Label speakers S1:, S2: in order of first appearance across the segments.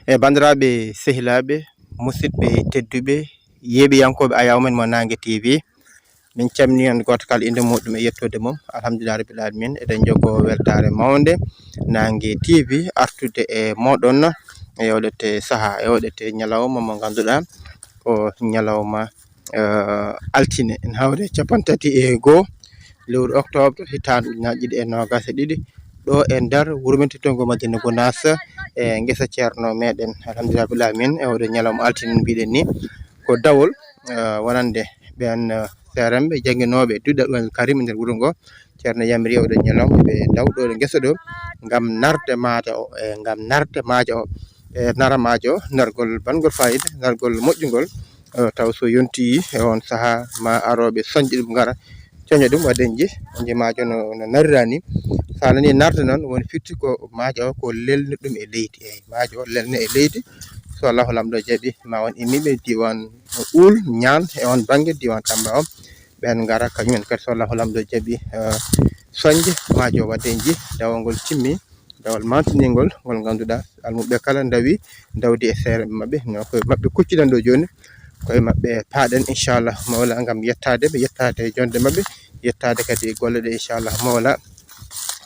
S1: bandiraɓe sehilaɓe musidɓe tedduɓe yeeɓiyankoɓe Ayaw men mo Nangue TV min calmini on goto kala inde muɗum e yettode mum alhamdulillah rabbil alamin eɗen jogo weltare mawde Nangue TV artude e moɗon e oɗete saaha e oɗete ñalawma mo ganduɗa ko ñalawma altine en hawre 31 lewru octobre hitande ujunaje ɗiɗi e nogas e ɗiɗi ɗo e nder wuuro men Tittongo Madina Gounass e guesa ceerno meɗen alhamdulillah rabbil alamin e oɗo ñalawma altine mbiɗen ni ko dawol wonande ɓen seremɓe jangguinoɓe duɗal ɗumen Karim nder wuuro ngo ceerno Yamiri oɗo ñalawma ɓe daw ɗo ɗo guesa ɗo gam narde maaja o e gam narde maaja o e nara maaja o nargol bangol fayida nargol moƴƴugol taw so yonti e on saaha ma aroɓe soñƴe ɗum gara coña ɗum waɗenji onje maajo no narirani sa nani narde noon woni firti ko maajo o ko lelni ɗum e leydi eyyi maajo o lelne e leydi so Allahu lamɗo jaaɓi ma won immiɓe diwan Oul Niane e on banggue diwan Tamba o ɓen gara kañumen kadi so Allahu lamɗo jaaɓi soñde maajo o waɗenji dawol ngol timmi dawal mantinigol ngol ganduɗa almuɓe kala dawi dawdi e seere mabɓe no koye mabɓe kucciɗen ɗo joni koye mabɓe paaɗen inchallah mawla gam yettadeɓe yettade jonde mabɓe yettade kadi golle ɗe inchallah mawla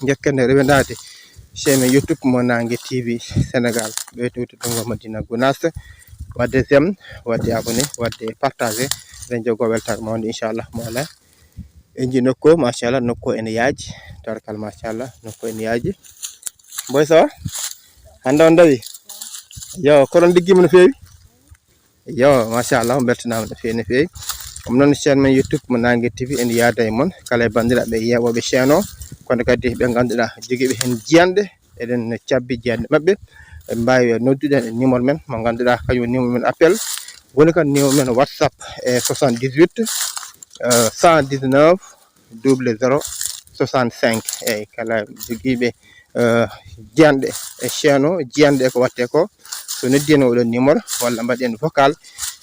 S1: jekkende rewedade chaine YouTube mo Nangue TV Sénégal ɓeydo Tittongo Madina Gounass wadde j'aime wadde abonné wadde partagé eɗen jogo weltare mawde inchallah mawla en ji nokku machallah nokku ene yaaji tabarkal machallah nokku ene yaaji boy sawa hande on dawi yo koron liggima no fewi yo machallah beltanama no fewi no fewi ɗum noon chaine men YouTube mo Nangue TV ene yaada e moon kala e bandiraɓe yewoɓe chaine o kono kadi ɓe ganduɗa joguiɓe hen jiyanɗe eɗen cabbi jiyanɗe mabɓe ɓe mbawi nodduɗen e numéro men mo ganduɗa kañum numéro men appel woni kadi numéro men WhatsApp e 78 119 00 65 eyyi kala joguiɓe jiyanɗe e chaine o jiyanɗe ko watte ko so noddino oɗon numéro walla mbaɗen vocal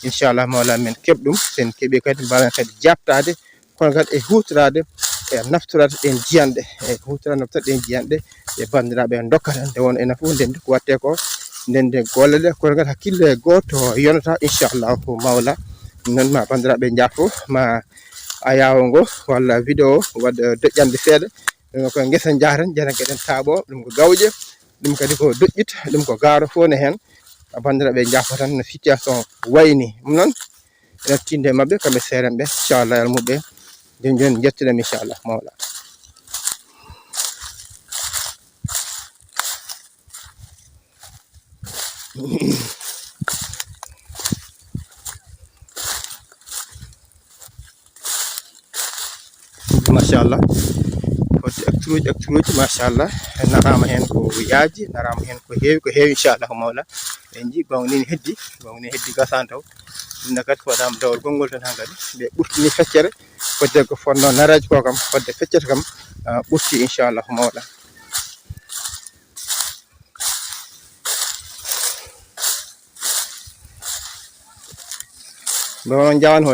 S1: inchallah mawla men keɓɗum sen keeɓi kadi mbawen kadi jabtade kono kadi e hutorade e naftorade ɗen jiyanɗe e hutorade naftorade ɗen jiyanɗe e bandiraɓe dokkata nde won enen foof ndendi ko watte ko ndende golleɗe kono kadi hakkille goto yonata inchallahu mawla non ma bandiraɓe jaafo ma Ayaw ngo walla vidéo wadde doƴƴande seeɗa ɗum ko guesa jaten jaren gueɗen taaɓo ɗum ko gawƴe ɗum kadi ko doƴƴita ɗum ko gaaro fo ne hen bandiraɓe jaafo tan no situation wayni ɗum noon eɗen tinde mabɓe kamɓe seerenɓe inchallah almuɓe joni joni jettuɗen inchallah mawla machallah fodde acturuji machallah narama hen ko yaaji narama hen ko heewi inchallah mawla en ji bawnini heddi gasani taw ɗumne kadi so waɗama dawol gongol tan han kadi ɓe ɓurtini feccere fodde ko fonno naraji ko kam fodde feccere kam ɓurti inchallah mawla ɓe on jawani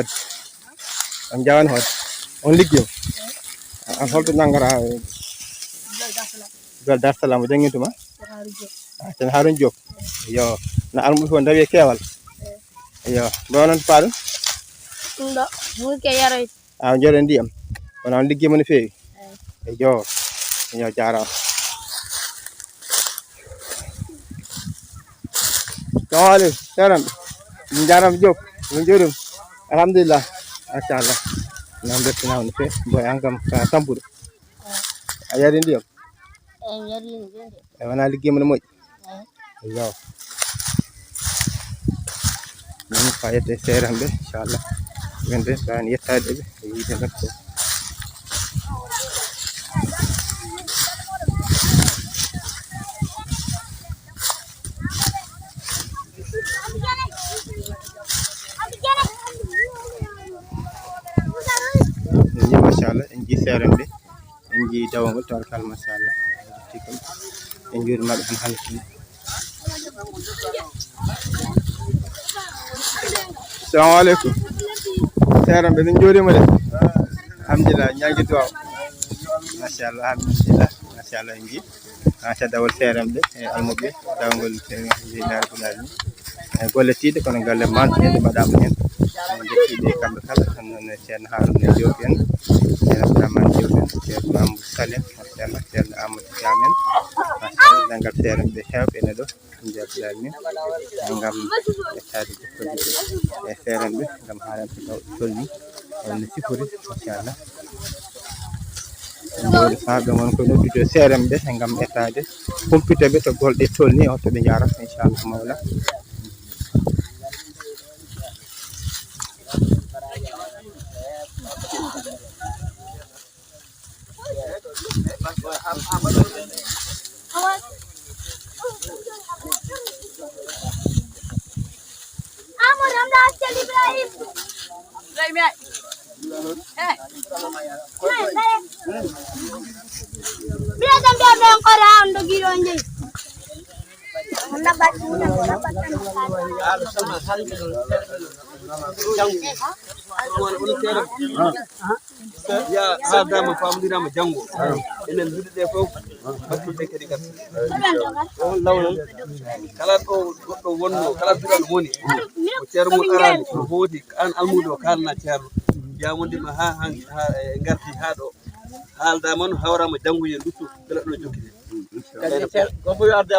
S1: hoode on liggima an holto nanggata dol Dar Salam jangguintuma ten Harun Diop yo na almuɓe fof dawi e keewal yo ɗo noon paaɗum ɗum ɗo muke yaroy jooɗe ndiyam wona on liggima no fewi yo jarama salamu aleykum seranɓe min jarama Diop min jooɗum alhamdulillah machallah nan bettinama no fewi boy an kam ka tampuɗo a yari ndiyam e wona liggima no moƴƴi yo min fayete seeranɓe inchallah wende mbawani yettade ɓe e yiide nokku machallah en ji seeranɓe en ji dawgol tawarkal machallah en juurimaɓe tan hande salamu aleykum seeranɓe min jooɗima de alhamdulillah ñagui duwaw machallah alhamdulillah machallah en ji aca dawol serembe e almuɓe dawgol sehilaɓe bulali golle tiɗe kono galle mantinede mbaɗama hen jettiɓe kamɓe kala tan noon ceerno Harouna Diop en ceerno Abdourahmane Diop en ceerno Mamadou Sall en ceerno Amadou Thiam en machallah dengal seremɓe hewɓe ene ɗo nder bulali min gam ƴettade jokkodire e seremɓe gam haalante tawɗe tolni no sifori inchallah joni saabe mon ko noddude seremɓe gam ƴettade humpiteɓe to golɗe tolni o to ɓe jarata inchallah mawla
S2: ya sadama famdirama jango enen duɗeɗe fof battude kadi gat lawol kala ɗo goɗɗo wonno kala duɗal woni ko ceerno mum arani ko hooti an almudo kalna ceerno yamondima ha garti ha ɗo haaldama no hawrama jangoye duttu bela ɗo jokkide goto yo arde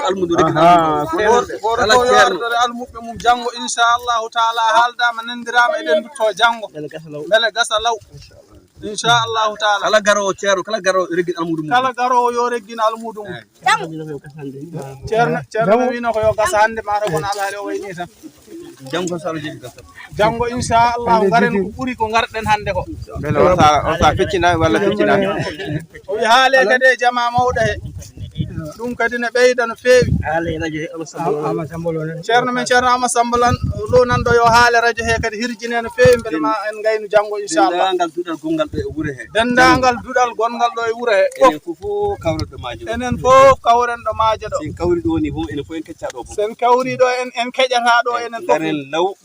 S2: almudo rek kala ceerno almuɓe mum jango inchallahu taala haaldama nandirama eɗen dutto jango beele gasa law inchallahu taala kala garowo ceerno kala garowo reggin almudo mum kala garowo yo reggin almudo mum ceerno wino ko yo gasa hande mata kono alhaali o wayni tan jango salo jeeɗi gasa jango inchallahu garen ko ɓuuri ko garɗen hande ko
S1: beele o sa feccina walla feccinani
S2: o wi haale kadi e jama mawɗo he ɗum kadi ne ɓeyda no feewi ceerno men ceerno Ama Sambalan lo nanɗo yo haale radio he kadi hirjine no feewi beele ma en gaynu janggo inchallah dendagal duɗal gongal ɗo e wuuro he dendagal duɗal gongal ɗo e wuuro he enen fof kawren ɗo maajo enen fof kawren ɗo maajo ɗo sen kawri ɗo woni fof enen fof en kecca ɗo fof sen kawri ɗo en keƴata ɗo enen fof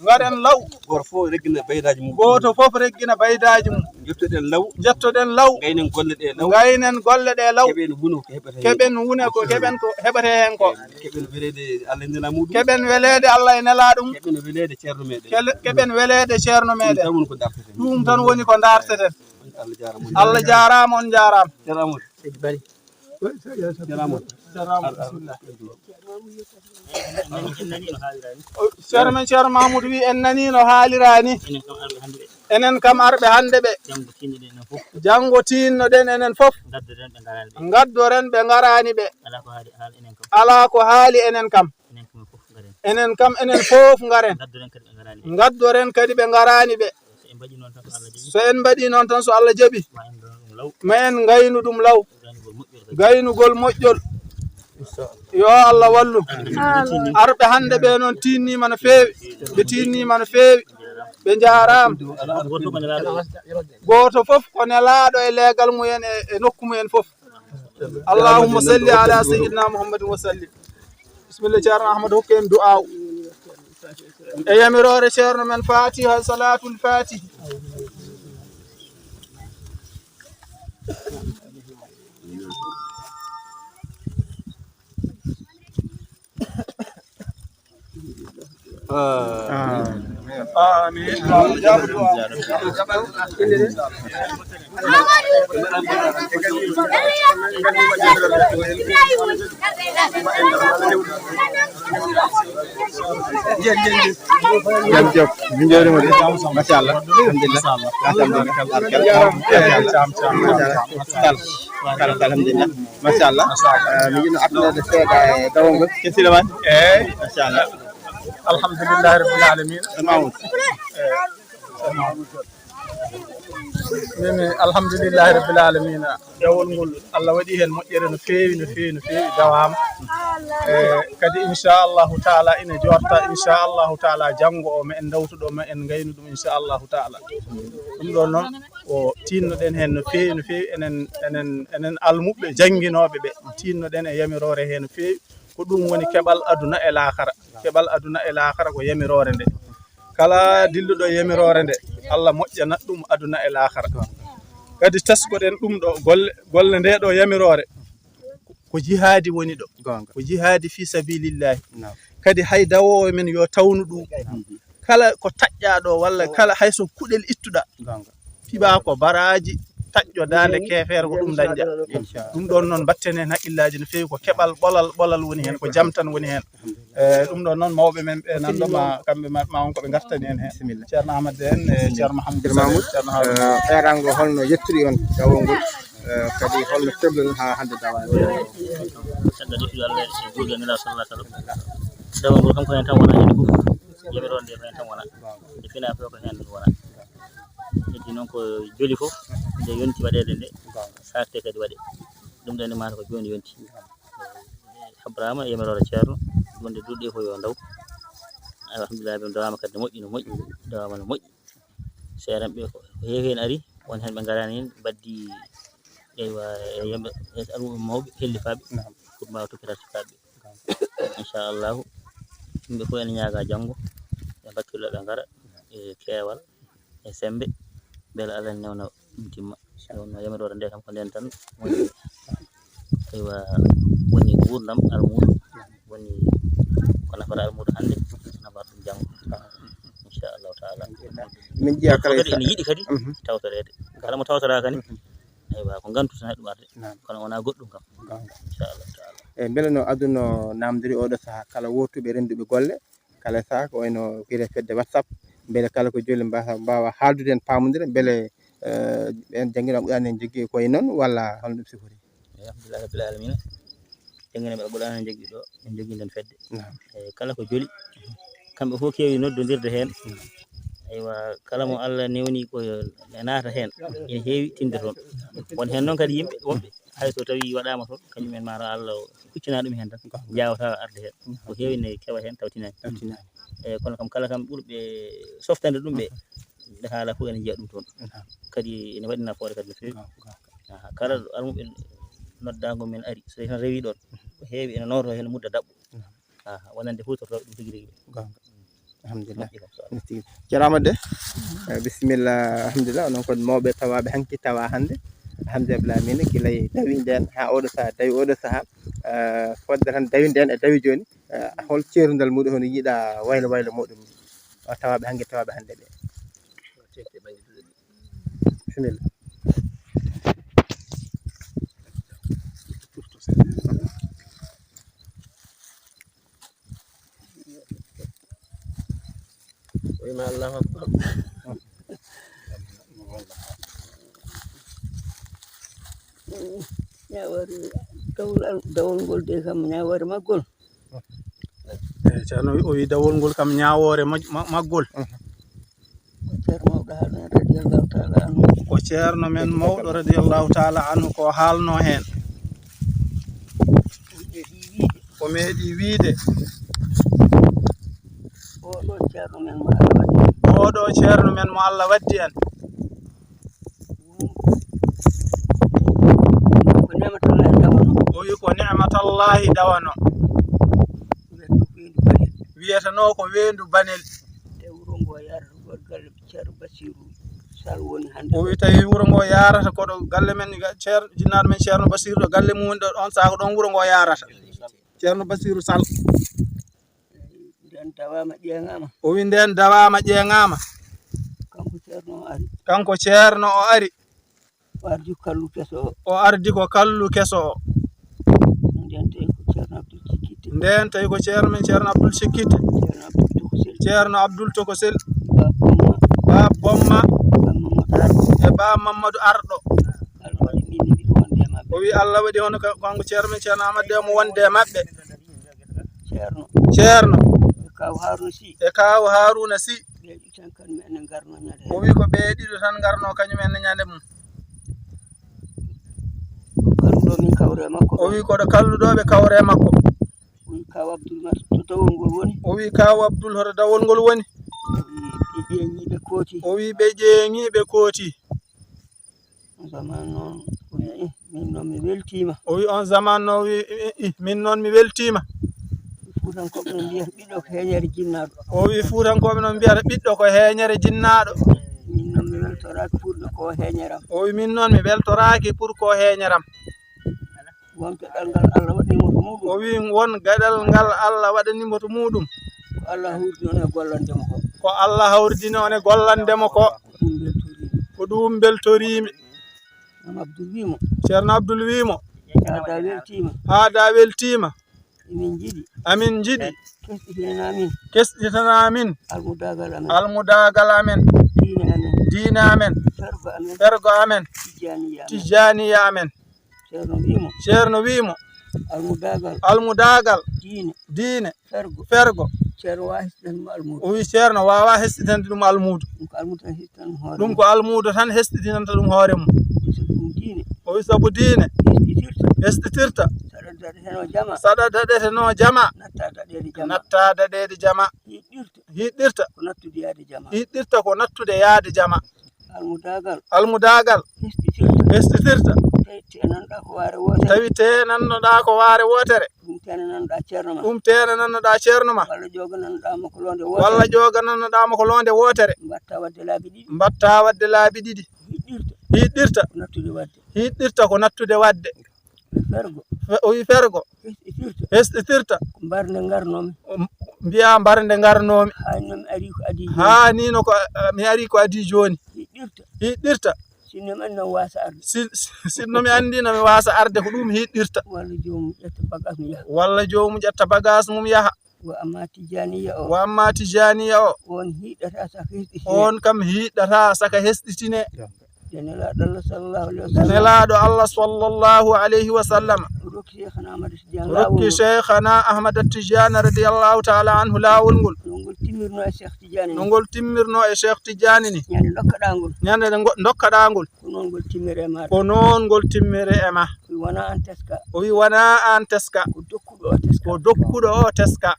S2: garen law goto fof reggina baydaji mum goto fof reggina baydaji mum jettoɗen law gaynen golle ɗe law keɓen wuno ko heɓete keɓen wune ko keɓen ko heɓete hen ko keɓen welede Allah e nela muɗum keɓen welede Allah e nela ɗum keɓen welede ceerno meɗen keɓen welede ceerno meɗen ɗum tan woni ko darteten Allah jarama on jarama ceerno men ceerno Mamoudou wi en nani no haalirani enen kam arɓe hande ɓe jango tinno ɗen enen fof gaddoren ɓe garani ɓe ala ko haali enen kam enen fof garen gaddoren kadi ɓe garani ɓe so en mbaɗi noon tan so Allah jaaɓi ma en gaynu ɗum law gaynugol moƴƴol yo Allah wallu arɓe hande ɓe noon tinnima no feewi ɓe tinnima no feewi ɓe jarama goto fof ko nelaɗo e leegal mumen e nokku mumen fof allahumma salli ala sayyidina muhammadin wa sallim bisimilla ceerno Ahmadou hokke en du'aw e yamirore ceerno men fatiha salatul fatihi آمين jam job min jorimo de machallah alhamdulillah alhamdulillah machallah mi jino abdade seeda e dawngol kesilaman machallah alhamdulillah rabbil alamin mimi alhamdulillah rabbil alamin dawol ngol Allah waɗi hen moƴƴere no feewi dawama kadi inchallahu taala ina jorta inchallahu taala janggo o ma en dawtuɗo ma en gaynu ɗum inchallahu taala ɗum ɗo noon o tinnoɗen hen no feewi enen almuɓe jangguinoɓe ɓe tinnoɗen e yamirore he no feewi ko ɗum woni keɓal aduna e lahara ko yamirore nde kala dilluɗo yamirore nde Allah moƴƴanat ɗum aduna e lahara kadi tasgoɗen ɗum ɗo golle nde ɗo yamirore ko jihadi woni ɗo
S1: gonga
S2: ko jihadi fi sabilillahi
S1: naam
S2: kadi hay dawowo men yo tawnu ɗum kala ko taƴƴaɗo walla kala hayso kuɗel ittuɗa
S1: gonga
S2: fiɓa ko baraji taƴƴo dande kefere ko ɗum dañƴa ɗum ɗon noon batten hen haqqillaji no fewi ko keɓal ɓolal woni hen ko jam tan woni hen ɗum ɗon noon mawɓe men ɓe nanɗoma kamɓe ma on koɓe gartani hen
S1: bisimilla
S2: ceerno ahmad en e ceerno mahamadou
S1: Mahmoud ɓerango holno yettiri on dawol ngol kadi holno feblon ha hande dawa
S3: sadda defi Allah e juuɗe nela sallallahu alaihi wasallam dawol ngol kanko hen tan wona hende fof yamiron nde hen tan wona e fina fe ko hen wona heddi noon ko joli fof nde yonti waɗede nde sakte kadi waɗe ɗum ɗenne mata ko joni yonti habrama yamirore ceerno wonde duɗɗe ko yo ndaw alhamdulillah ɓe dawama kadi no moƴƴi no moƴƴi dawama no moƴƴi seeran ɓe ko heewi hen ari won hen ɓe garani hen baddi eywa yimɓe mawɓe hellifaɓe pour mbawa toppitade sukaɓe inchallahu yimɓe fof ene ñaaga janggo ɓe bakkilo ɓe ngara e keewal e sembe beele Allah newna ɗum timma no yamirore nde kam ko nden tan woni eywa woni gurdam almudo woni ko nafata almudo hande nafata ɗum janggo inchallahu taala
S1: min jiya kala
S3: kadi ene yiiɗi kadi tawtorede kala mo tawtora kadi eywa ko gantu tan haɗum arde kono wona goɗɗum kam inchallahu taala
S1: e beele no aduna namdiri oɗo saaha kala wotuɓe renduɓe golle kala saaha ko wayno wiite fedde WhatsApp beele kala ko joli mbawa haaldude hen pamodira beele ɓen jangguinoɓe ɓurani en jogui koye noon walla holno ɗum sifori
S3: alhamdulillah rabbil alamina jangguinoɓe ɓurani en jogui ɗo en jogui nden fedde e kala ko joli kamɓe fof kewi noddodirde hen eywa kala mo Allah newni ko naata hen ene heewi tinde toon won hen noon kadi yimɓe wonɓe hayso tawi waɗama toon kañumen mataw Allah huccina ɗum hen tan jawata arde hen ko heewi ne kewa hen tawtinani eyyi kono kam kala kam ɓurɓe softande ɗum ɓe nde haala fof ene jiiya ɗum toon kadi ene waɗi nafoore kadi no fewi kala almuɓe noddago men ari so tan rewi ɗon ko heewi ene nawto hen mudda dabɓo wonande hutortoɓe ɗum tigui rigui
S1: alhamdulillah jarama de bisimilla alhamdulillah onon kon mawɓe tawaɓe hanki tawa hande alhamdulillah min guilay dawi nden ha oɗo saaha dawi oɗo saaha fodde tan dawi nden e dawi joni hol ceerudal muɗum hono yiiɗa waylo muɗum tawaɓe hanki tawaɓe hande ɓe bisimilla
S3: وما الله أكبر ñawari dawol ngol de kam ñawari maggol
S2: ceerno o wi dawol ngol kam ñawore maggol ko ceerno men mawɗo radiyallahu taala anhu ko haalno hen ko meeɗi wiide oɗo ceerno men mo Allah waddi en o wi ko ni'matallahi dawano wiyetano ko weendu banel o wi tawi wuro ngo yarata koɗo galle men ceerno jinnaɗo men ceerno Basiru ɗo galle mum ɗo on saaha ko ɗon wuro ngo yarata ceerno Basiru Sall o wi nden dawama ƴeeŋama kanko ceerno o ari o ardi ko kallu keso o nden tawi ko ceerno men ceerno Abdoul Sikkite ceerno Abdoul Tokosel ba Bomma e ba Mamadou Arɗo o wi Allah waɗi hono kanko ceerno men ceerno Amadou mo wonde maɓɓe ceerno e kaw Haruna Sy o wi ko ɓe ɗiɗo tan garno kañumen ne ñande mum o wi koɗo kalluɗoɓe kawre makko o wi kaw Abdoul hoto dawol ngol woni o wi ɓe ƴeeŋiɓe kooti o wi on zaman no wi min noon mi weltima o wi fuutankoɓe noon mbiyata ɓiɗɗo ko heeñere jinnaɗo o wi min noon mi weltoraki pour ko heeñeram won gadal ngal Allah waɗanimo to muɗum o wi won gadal ngal Allah waɗanimo to muɗum ko Allah hawrdi on e gollandemo ko Allah hawrdino on e gollandemo ko ɗum beltorimi Ceerno Abdoul wimo Ceerno Abdoul wimo haada weltima amin jiɗi kesɗitana min almudagal amen diine amen fergo amen tijaniya amen Ceerno wimo almudagal diine fergo o wi ceerno wawa hesɗitande ɗum almudo ɗum ko almudo tan hesɗitinanta ɗum hoore mum o wi sabu diine hesɗitirta saɗa daɗeteno jama natta daɗede jama hiɗɗirta ko nattude yaade jama almudagal hesɗitirta tawi tenannoɗa ko waare wotere ɗum tenannoɗa ceerno ma walla joganannoɗama ko londe wotere mbatta wadde laabi ɗiɗi hiɗɗirta ko nattude wadde o wi fergo hesɗitirta mbiya mbarde garnomi ha nino ko mi ari ko adi joni hiɗɗirta sinno mi andi no mi wasa arde ko ɗum hiɗɗirta walla jomum ƴetta bagage mum yaha wa amma tijaniya o on kam hiɗɗata saka hesɗitine nelaɗo Allah sallallahu alayhi wa sallam rokki cheikhana Ahmad Tijani radiyallahu ta'ala anhu lawol ngol no ngol timmirno e Cheikh Tidiane ni ñande dokkaɗa ngol ko noon ngol timmire e ma o wi wona an teska ko dokkuɗo o teska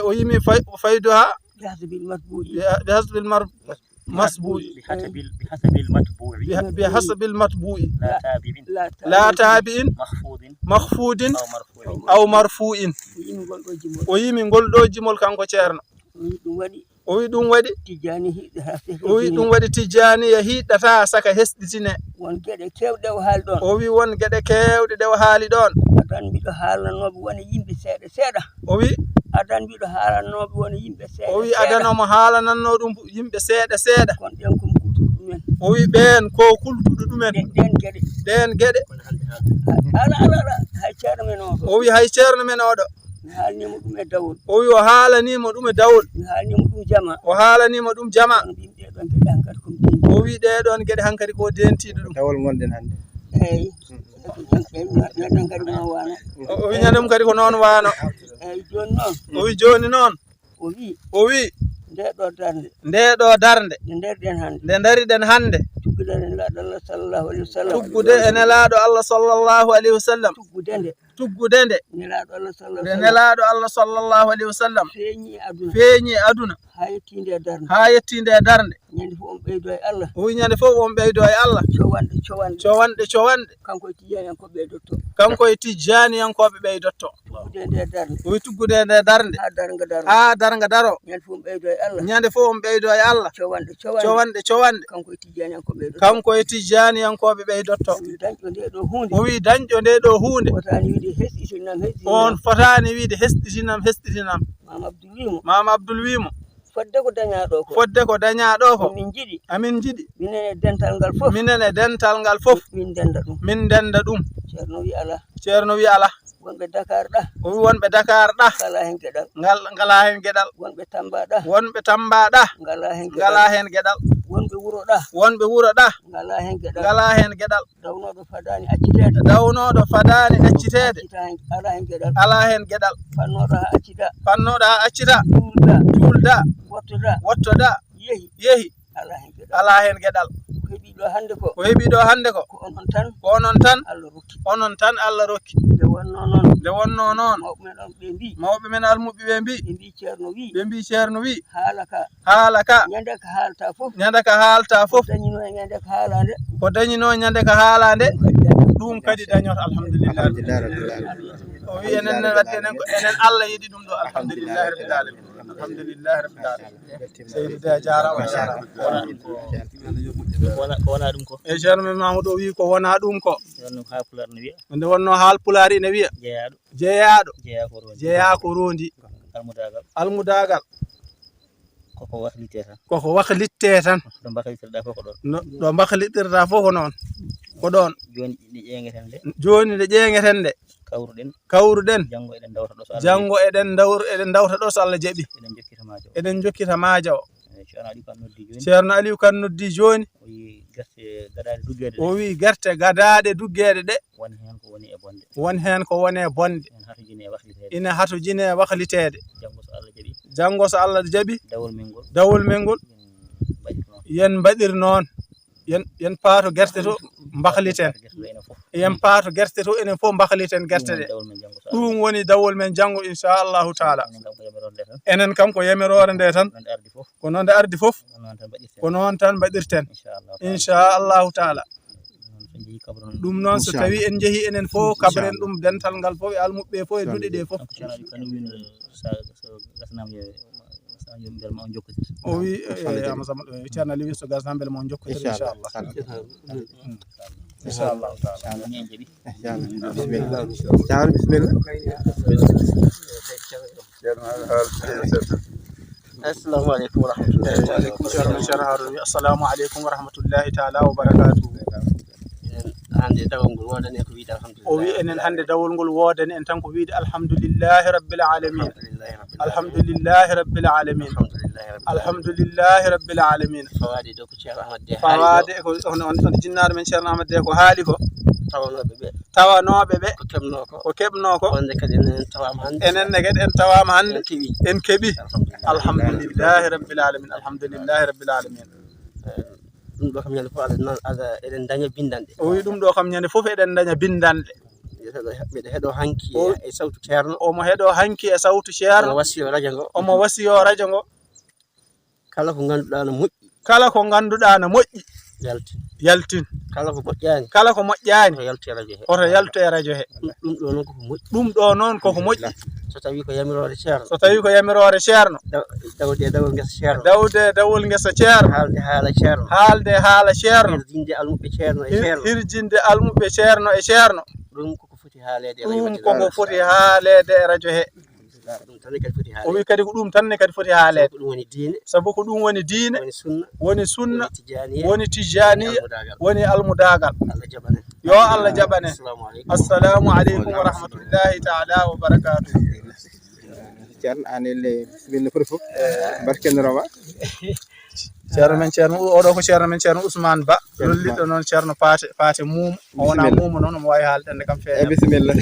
S2: o yimi fayduha بحسب المتبوع لا تابع مخفوض أو مرفوع ويمي ngol ɗo jimol kanko ceerno o wi ɗum waɗi tijani ya hiɗɗata saka hesɗitine o wi won geɗe kewɗe ɗe o haali ɗon o wi o wi adanomo haalananno ɗum yimɓe seeɗa seeɗa o wi ɓen ko kultuɗo ɗumen ɗen geɗe o wi hay ceerno men oɗo o wi o haalanimo ɗum e dawol o haalanimo ɗum jama o wi ɗeɗon geɗe hankkadi ko dentiɗo ɗum dawol gonɗen hannde o wi ñandem kadi ko noon wano o wi joni noon o wi ndeɗo darde nde dariɗen hande tuggude e nelaɗo Allah sallallahu alayhi wa sallam tuggude nde nelaɗo Allah sallallahu alayhi wa sallam feeñi aduna ha yettinde e darde o wi ñande fof on ɓeydo e Allah cowanɗe kanko e tijaniyankoɓe ɓeydotto o wi tuggude nde darde ha darga daro ñande fof on ɓeydo e Allah cowanɗe kanko e tijaniyankoɓe ɓeydotto o wi dañƴo nde ɗo hunde on fotani wiide hesɗitinam Mama Abdoul wimo fodde ko dañaɗo ko amin jiɗi minen e dental ngal fof min denda ɗum ceerno wi ala o wi wonɓe Dakar ɗa ngala hen gueɗal wonɓe Tamba ɗa ngala hen gueɗal wonɓe wuro ɗa ngala hen gueɗal dawnoɗo fadani accitede ala hen gueɗal fannoɗo ha accita julda wottoɗa yeehi ala hen gueɗal ko heeɓi ɗo hande ko ko onon tan Allah rokki nde wonno noon mawɓe men almuɓe ɓe mbi ceerno wi haala ka ñande ka haalta fof ko dañino ñande ka haalande ɗum kadi dañoto alhamdulillah o wi enen Allah yiɗi ɗum ɗo alhamdulillahi rabbil alamin alhamdulillahi rabbil alamin seydi de jarama
S3: ko wona ɗum ko
S2: e ceerno men Mamadou o wi ko wona ɗum ko
S3: wonno haalpular ne wiya
S2: nde wonno haalpulaari ne wiya
S3: jeeyaɗo
S2: jeeya ko rondi almudagal
S3: koko waklitte tan
S2: ɗo baklitirɗa fof ko noon ko ɗon joni nde ƴeeŋeten nde kawruɗen janngo eɗen dawta ɗo so Allah jaɓi eɗen jokkita maaja o ceerno Aliou Kane noddi joni o wi gerte gadaɗe duggeɗe ɗe won hen ko woni e bonde ina hatojine e waklitede janngo so Allah jaɓi dawol men ngol yen mbaɗir noon yen paato gerte to mbakliten yen paato gerte to enen fof mbakliten gerte ɗe ɗum woni dawol men janngo inchallahu taala enen kam ko yamirore nde tan ko noon nde ardi fof ko noon tan mbaɗirten inchallahu taala ɗum noon so tawi en jeehi enen fof kabren ɗum dental ngal fof e almuɓe fof e duɗe ɗe fof o wi amasama ceerno Aliou so gasna beele mo jokkotir inchallah
S3: assalamu aleykum wa rahmatullahi
S2: assalamu aleykum wa rahmatullahi taala wa barakatuhu
S3: hande dawol ngol wodani ko wiide alhamdulillah
S2: o wi enen hande dawol ngol wodani en tan ko wiide alhamdulillahi rabbil alamin alhamdulillahi rabbil alamin alhamdulillahi rabbil alamin
S3: fawade do ko ceerno Ahmad de
S2: fawade ko on jinnaɗo men ceerno Ahmad de ko haali ko tawanoɓe ɓe ko keɓno ko
S3: wonde kadi en tawama hande
S2: enenne kadi en tawama hande en keeɓi alhamdulillahi rabbil alamin alhamdulillahi rabbil alamin
S3: ɗum ɗo kam ñande fof ada eɗen daña bindanɗe
S2: o wi ɗum ɗo kam ñande fof eɗen daña bindanɗe
S3: mbiɗa heeɗo hanki e sawtu ceerno
S2: omo heeɗo hanki e sawtu ceerno omo wasiyo radio ngo
S3: kala ko ganduɗa no moƴƴi
S2: kala ko ganduɗa no moƴƴi yaltin
S3: kala ko moƴƴani
S2: kala ko moƴƴani
S3: oto yalto e
S2: radio he
S3: ɗum ɗo noon koko moƴƴi
S2: ɗum ɗo noon koko moƴƴi
S3: so tawi ko yamirore ceerno
S2: dawde
S3: dawol ngesa ceerno
S2: dawol ngesa ceerno haalde haala ceerno hirjinde almuɓe ceerno e ceerno
S3: ɗum koko foti haalede
S2: e radio he o wi kadi ko ɗum tanne kadi foti haalede sabu ko ɗum woni diine woni sunna woni tijaniya woni almudagal yo Allah jaɓane assalamu aleykum wa rahmatullahi taala wa barakatuh ceerno an elle bisimilla foti fof barkeniroma ceerno men ceerno oɗo ko ceerno men ceerno Ousmane Ba lolliɗo noon ceerno Paate Mumu o wona Mumu noon omo wawi haaldende kam feeña bisimilla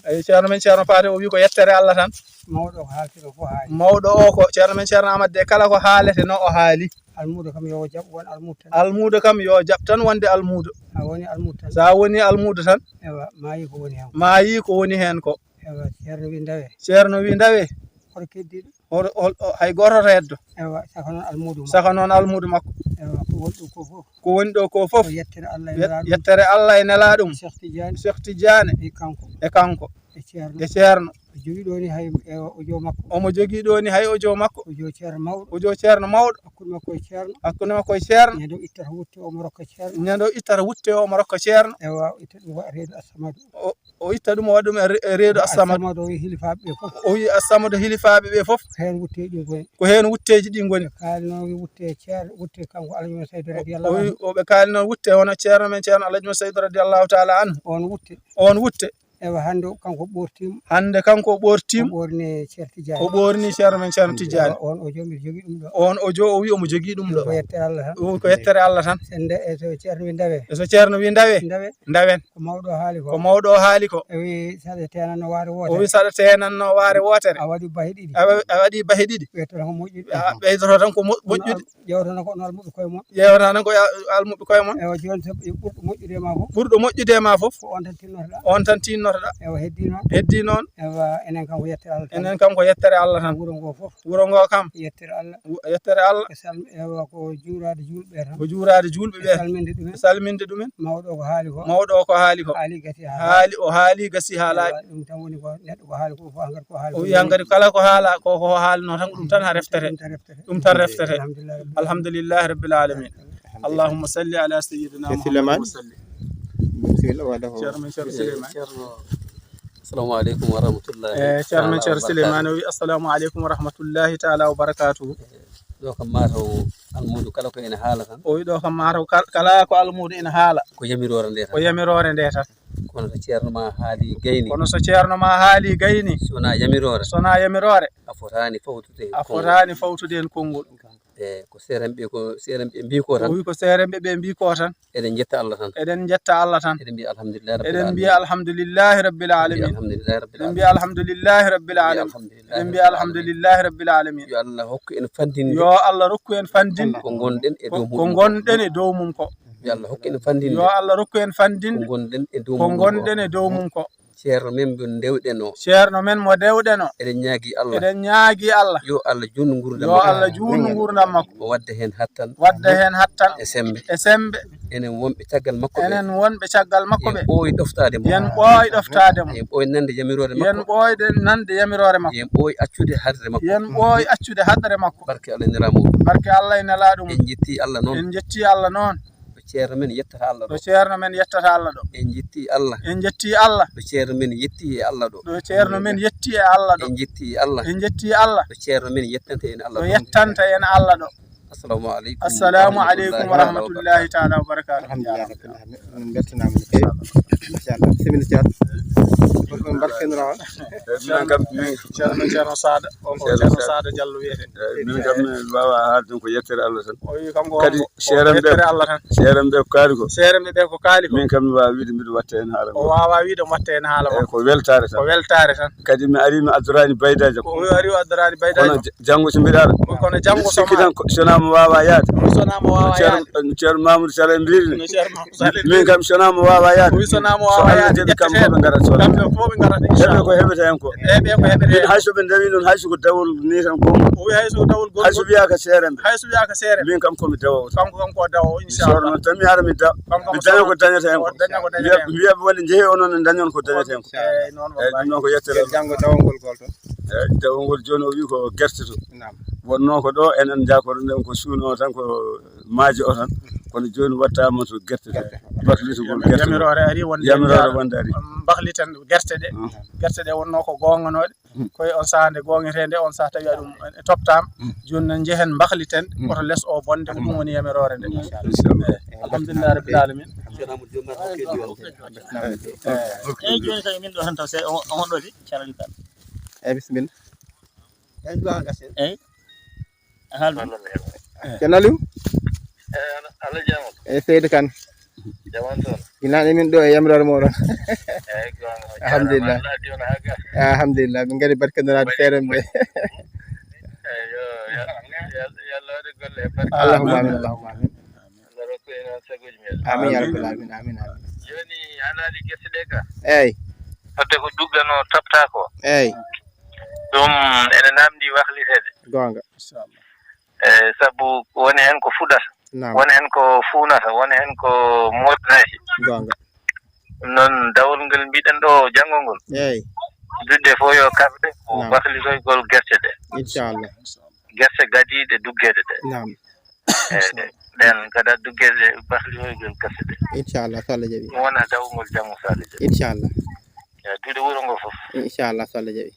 S2: eyi ceerno men ceerno Paate o wi ko yettere Allah tan mawɗo o ko ceerno men ceerno Ahmad de kala ko haalete no o haali almudo kam yo jaɓ won almudo tan almudo kam yo jaɓ tan wonde almudo sa woni almudo tan ewa maayi ko woni hen ko ewa ceerno wi ndawe hoto keddiɗo hay goto reddo ewa saka noon almudo makko ewa ko woni ɗo ko fof yettere Allah e nelaɗum Cheikh Tidiane e kanko e ceerno omo jogii ɗo ni hay o jo makko o jo ceerno mawɗo hakkude makko e ceerno ñande o ittata wutte o omo rokka ceerno o itta ɗum o waɗa ɗum e reedu Assamadou o wi Assamadou hilifaɓe ɓe fof ko heen wutteji ɗi ngoni o wi oɓe kaali noon wutte hono ceerno men ceerno Alhaji Saydou radiallahu taala anhu on wutte ewa hande kanko ɓortima o ɓorni ceerno men ceerno Tidiane on o wi omo jogii ɗum ɗo ko yettere Allah tan so ceerno wi ndawen ko mawɗo o haali ko o wi saɗa tenanno waare wotere a waɗi bahe ɗiɗi ɓeydoto tan ko moƴƴude ƴewata tan ko almuɓe koye mon ɓurɗo moƴƴude ma fof on tan tinnota kutorɗa
S4: ewa
S2: heddi noon
S4: ewa enen kam ko yettere Allah
S2: enen kam ko yettere Allah tan
S4: wuro ngo fof
S2: wuro ngo kam
S4: yettere Allah ewa ko juurade julɓe tan
S2: ko juurade julɓe ɓe salminde ɗumen
S4: mawɗo ko haali ko
S2: haali gasi haalaaɓe
S4: ɗum tan woni ko neɗɗo ko haali ko fof hankkadi ko haali
S2: o wi hankkadi kala ko haala ko haalno tan ɗum tan ha reftete ɗum tan reftete alhamdulillahi rabbil alamin allahumma salli ala sayyidina muhammad
S5: assalamu aleykum wa rahmatullahi
S2: ceerno men ceerno Souleymane o wi assalamu aleykum wa rahmatullahi taala wa barakatuhu
S5: ɗo kam mataw almudu kala ko ene haala tan
S2: o wi ɗo kam mataw kala ko almudu ene haala
S5: ko yamirore nde tan kono so ceerno ma haali gayni sona yamirore a fotani fawtude hen konngol ko seerenɓe mbi ko tan
S2: o wi ko seerenɓe ɓe mbi ko tan
S5: eɗen jetta Allah tan
S2: eɗen mbiya alhamdulillahi rabbil alamin
S5: yo Allah hokku en fandinde
S2: yo Allah rokku en fandinde
S5: ko gonɗen
S2: e dow mum ko
S5: yo Allah hokku en fandinde
S2: yo Allah rokku en fandinde
S5: ko gonɗen
S2: e dow mum ko
S5: ceerno men mo dewɗen o
S2: eɗen
S5: ñaagi Allah yo Allah juutnu
S2: gurdam makko
S5: o wadda hen hattan e sembe enen wonɓe caggal makko ɓe
S2: yen
S5: ɓooyi ɗoftade mo
S2: yen ɓooyi
S5: nande yamirore makko yen ɓooyi accude haɗre makko barke Allah
S2: e nelaɗum
S5: en jetti Allah noon ceerno men yettata Allah ɗo en jetti Allah ɗo ceerno men yetti e Allah ɗo en jetti Allah ɗo ceerno men yettante en Allah ɗo assalamu aleykum
S2: wa rahmatullahi taala wa barakatuh
S1: alhamdulillah min beltanama no fewi machallah bisimilla ceerno on barkenira on
S2: ceerno Sada on ko ceerno Sada Diallo wiyete
S6: min kam mi wawa haalde ko yettere Allah tan
S2: o wi kanko
S6: kadi seerenɓe ko kaali ko min kam mi wawa wiide mbiɗo watta hen haala
S2: o wawa wiide mo watta hen haala
S6: ko weltare tan kadi mi ari mi addorani baydaji
S2: ko o ari o addorani baydaji
S6: kono janggo so mbiɗa ara
S2: kono janggo
S6: sikki tan sonama wawa yaade ceerno Mamadou Sall en mbirni min kam sonama wawa yaade so Allah jaɓi kam fof ɓe garat heɓe ko heɓeta hen ko hayso ɓe dawi noon hayso ko dawol ni tan gongol hayso wiyaka seeremɓe min kam komi dawowo inchallah noon tan mi ara mi daña ko dañata hen ko wiyaɓe wonde jeehi o noon ne dañon ko dañata hen ko eyyi ɗum noon ko yettere
S1: janggo dawolngol gol toon
S6: eyyi dawolngol joni o wi ko guerte to wonno ko ɗo enen jakoroɗen ko suuno tan ko maaji o tan kono joni wattama to guerte bahlitogol yamirore wonde ari
S2: bahliten guerte ɗe wonno ko gonganoɗe koye on saaha nde gongete on saaha tawi ɗum toптama joni noon jehen bahliten koto less o bonde ko ɗum woni yamirore nde alhamdulillah rabbil alamin
S3: eyyi joni kay min ɗo tan taw on ɗo de calali kal
S1: eyyi bisimilla
S3: eyyi haaldu
S1: ceerno Aliou eyyi Seydou Kane ginani min ɗo e yamirore moɗon alhamdulillah min gari barkenorade seerenɓe allahumma amin amin ya rabbal alamin amin
S7: joni alaaji gerte ɗe ka
S1: eyyi
S7: fodde ko duggano topta ko
S1: eyyi
S7: ɗum ene namdi wahlitede
S1: gonga
S7: sabu woni hen ko fuɗata woni hen ko funata woni hen ko moƴƴinaki
S1: gonga
S7: ɗum noon dawol ngol mbiɗen ɗo janngol ngol
S1: eyyi
S7: dudde fof yo kamɓe ko wahlitoygol gerte ɗe
S1: inchallah
S7: gerte gadiɗe duggede ɗe
S1: nam
S7: eyyi ɗen kada duggede wahlitoygol gerte ɗe
S1: inchallah so Allah jaɓi
S7: ɗum wona dawgol janggo so Allah jaɓi
S1: inchallah
S7: duuɗe wuuro ngo fof
S1: inchallah so Allah jaɓi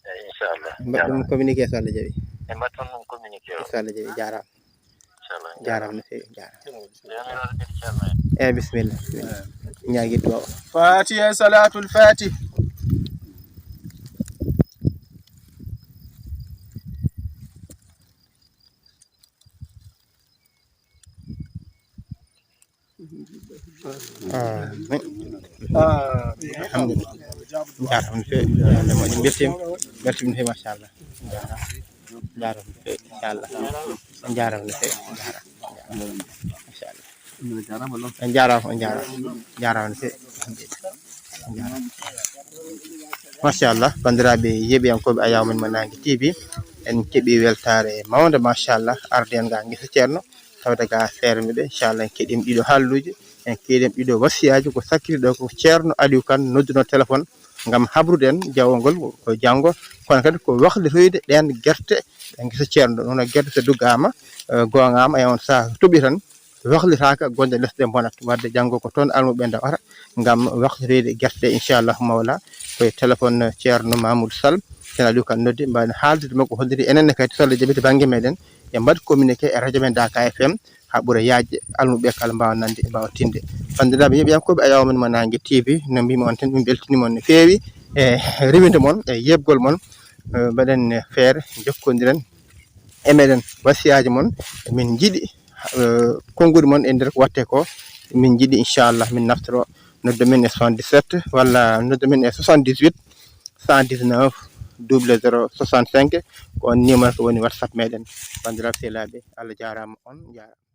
S7: eyyi inchallah
S1: mbaɗɗum communiqué so Allah jaɓi
S7: e mbatton ɗum communiqué o
S1: so Allah jaɓi jarama jarama no fewi
S7: jarama
S1: eyyi bisimilla ñaagui duwa o
S2: fatiha salatul fatih
S1: alhamdulillah jarama no fewi moƴƴi beltima no fewi machallah jarama no fewi inchallah on jarama no fewi machallah on jarama no fewi alhamdulillah machallah bandiraɓe yeɓiyankoɓe ayaw men mo Nangue TV en keeɓi weltare mawde machallah arden ga guesa ceerno tawde ga ferme ɓe inchallah en keeɗima ɗiɗo haalluji en keeɗima ɗiɗo wasiyaji ko sakkiri ɗo ko ceerno Aliou Kane nodduno téléphone ngam habrude en jawgol ko janggo kono kadi ko wahlitoyde ɗen guerte ɗe guesa ceerno ɗo noon guerte so duggama gongama e on saaha tooɓi tan wahlitaka gonde less ɗe bonat wadde janggo ko toon almuɓe dawata ngam wahlitoyde guerte ɗe inchallahu mawla koye téléphone ceerno Mamoudou Sall ceerno Aliou Kane noddi mbawden haaldude makko holliri enenne kadi so Allah jaaɓi to banggue meɗen e mbaɗ communiqué e radio men Daka FM ha ɓuura yajde almuɓe kala mbawa nande mbawa tinde bandiraɓe yeɓiyankoɓe ayaw men mo Nangue TV no mbimi on tan min beltinimon no feewi e rewinde moon e yebgol moon mbaɗen feere jokkodiren e meɗen wasiyaji moon min jiiɗi konngudi moon e nder ko watte ko min jiiɗi inchallah min naftoro noddu men e 77 walla noddu men e 78 119 00 65 ko on numéro ko woni WhatsApp meɗen bandiraɓe sehlaɓe Allah jarama on jarama